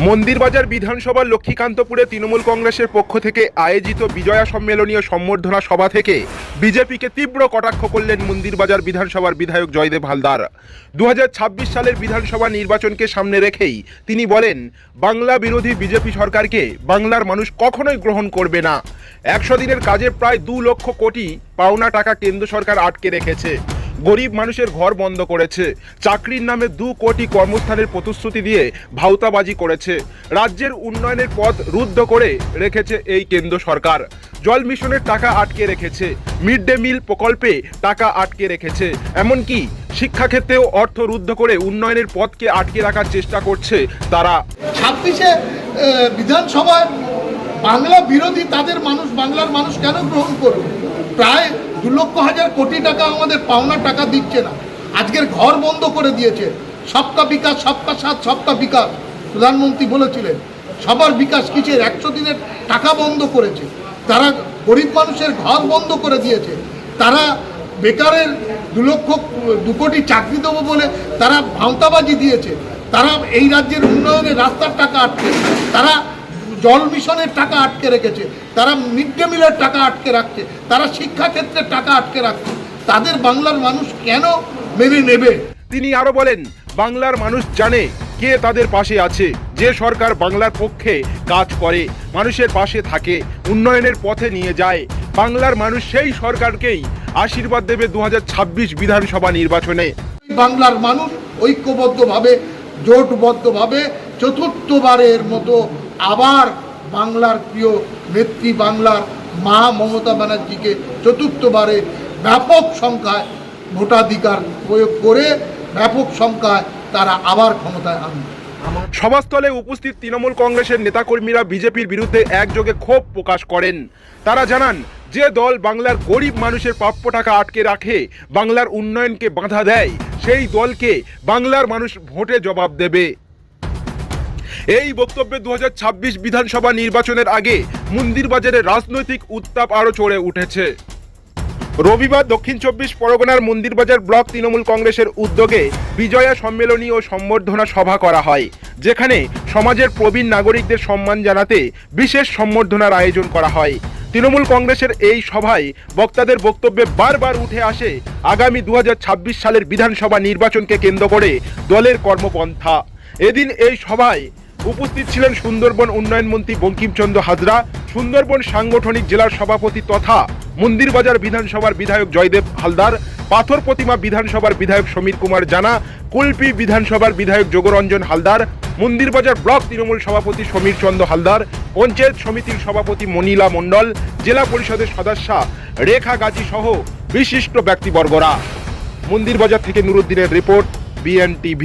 মন্দিরবাজার বিধানসভার লক্ষ্মীকান্তপুরে তৃণমূল কংগ্রেসের পক্ষ থেকে আয়োজিত বিজয়া সম্মেলনী ও সম্বর্ধনা সভা থেকে বিজেপিকে তীব্র কটাক্ষ করলেন মন্দিরবাজার বিধানসভার বিধায়ক জয়দেব হালদার। 2026 সালের বিধানসভা নির্বাচনকে সামনে রেখেই তিনি বলেন, বাংলা বিরোধী বিজেপি সরকারকে বাংলার মানুষ কখনোই গ্রহণ করবে না। 100 দিনের কাজে প্রায় 2 লক্ষ কোটি পাওনা টাকা কেন্দ্র সরকার আটকে রেখেছে। গরিব মানুষের ঘর বন্ধ করেছে, চাকরির নামে 2 কোটি কর্মস্থানের প্রতিশ্রুতি দিয়ে ভাউতাবাজি করেছে, রাজ্যের উন্নয়নের পথ রুদ্ধ করে রেখেছে এই কেন্দ্র সরকার। জল মিশনের টাকা আটকে রেখেছে, মিড ডে মিল প্রকল্পে টাকা আটকে রেখেছে, এমনকি শিক্ষাক্ষেত্রেও অর্থ রুদ্ধ করে উন্নয়নের পথকে আটকে রাখার চেষ্টা করছে তারা। 26-এ বিধানসভায় বাংলা বিরোধী তাদের মানুষ, বাংলার মানুষ কেন গ্রহণ করবে? প্রায় 2 লক্ষ হাজার কোটি টাকা আমাদের পাওনা টাকা দিচ্ছে না। আজকের ঘর বন্ধ করে দিয়েছে। সবকা বিকাশ, সবকা সাথ, সবকা বিকাশ প্রধানমন্ত্রী বলেছিলেন। সবার বিকাশ কিসের? 100 দিনের টাকা বন্ধ করেছে। তারা গরিব মানুষের ঘর বন্ধ করে দিয়েছে। তারা বেকারের 2 কোটি চাকরি দেবো বলে তারা ভাঁওতাবাজি দিয়েছে। তারা এই রাজ্যের উন্নয়নে রাস্তার টাকা আটকে, তারা জল মিশনের টাকা আটকে রেখেছে, তারা মিড ডে মিলের টাকা আটকে রাখছে, তারা শিক্ষাক্ষেত্রের টাকা আটকে রাখছে। তাদের বাংলার মানুষ কেন মেনে নেবে? তিনি আরো বলেন, বাংলার মানুষ জানে কে তাদের পাশে আছে। যে সরকার বাংলার পক্ষে কাজ করে, মানুষের পাশে থাকে, উন্নয়নের পথে নিয়ে যায়, বাংলার মানুষ সেই সরকারকেই আশীর্বাদ দেবে 2026 বিধানসভা নির্বাচনে। বাংলার মানুষ ঐক্যবদ্ধভাবে, জোটবদ্ধভাবে চতুর্থবারের মতো আবার বাংলার প্রিয় নেত্রী, বাংলার মা মমতা ব্যানার্জিকে চতুর্থবারে ব্যাপক সংখ্যায় ভোটাধিকার প্রয়োগ করে ব্যাপক সংখ্যায় তারা আবার ক্ষমতায় আনবে। সভাস্থলে উপস্থিত তৃণমূল কংগ্রেসের নেতাকর্মীরা বিজেপির বিরুদ্ধে একযোগে ক্ষোভ প্রকাশ করেন। তারা জানান, যে দল বাংলার গরিব মানুষের প্রাপ্য টাকা আটকে রাখে, বাংলার উন্নয়নকে বাধা দেয়, সেই দলকে বাংলার মানুষ ভোটে জবাব দেবে। এই বক্তব্যে 2026 বিধানসভা নির্বাচনের আগে মন্দিরবাজারে রাজনৈতিক উত্তাপ আরও চড়ে উঠেছে। রবিবার দক্ষিণ 24 পরগনার মন্দিরবাজার ব্লক তৃণমূল কংগ্রেসের উদ্যোগে বিজয়া সম্মেলনী ও সম্বর্ধনা সভা করা হয়, যেখানে সমাজের প্রবীণ নাগরিকদের সম্মান জানাতে বিশেষ সম্বর্ধনার আয়োজন করা হয়। তৃণমূল কংগ্রেসের এই সভায় বক্তাদের বক্তব্যে বারবার উঠে আসে আগামী 2026 সালের বিধানসভা নির্বাচনকে কেন্দ্র করে দলের কর্মপন্থা। এদিন এই সভায় উপস্থিত ছিলেন সুন্দরবন উন্নয়ন মন্ত্রী বঙ্কিমচন্দ্র হাজরা, সুন্দরবন সাংগঠনিক জেলার সভাপতি তথা মন্দিরবাজার বিধানসভার বিধায়ক জয়দেব হালদার, পাথর প্রতিমা বিধানসভার বিধায়ক সমীর কুমার জানা, কুলপি বিধানসভার বিধায়ক যোগরঞ্জন হালদার, মন্দিরবাজার ব্লক তৃণমূল সভাপতি সমীর চন্দ্র হালদার, পঞ্চায়েত সমিতির সভাপতি মনিলা মণ্ডল, জেলা পরিষদের সদস্যা রেখা গাজী সহ বিশিষ্ট ব্যক্তিবর্গরা। মন্দিরবাজার থেকে নুরুদ্দিনের রিপোর্ট, BN TV।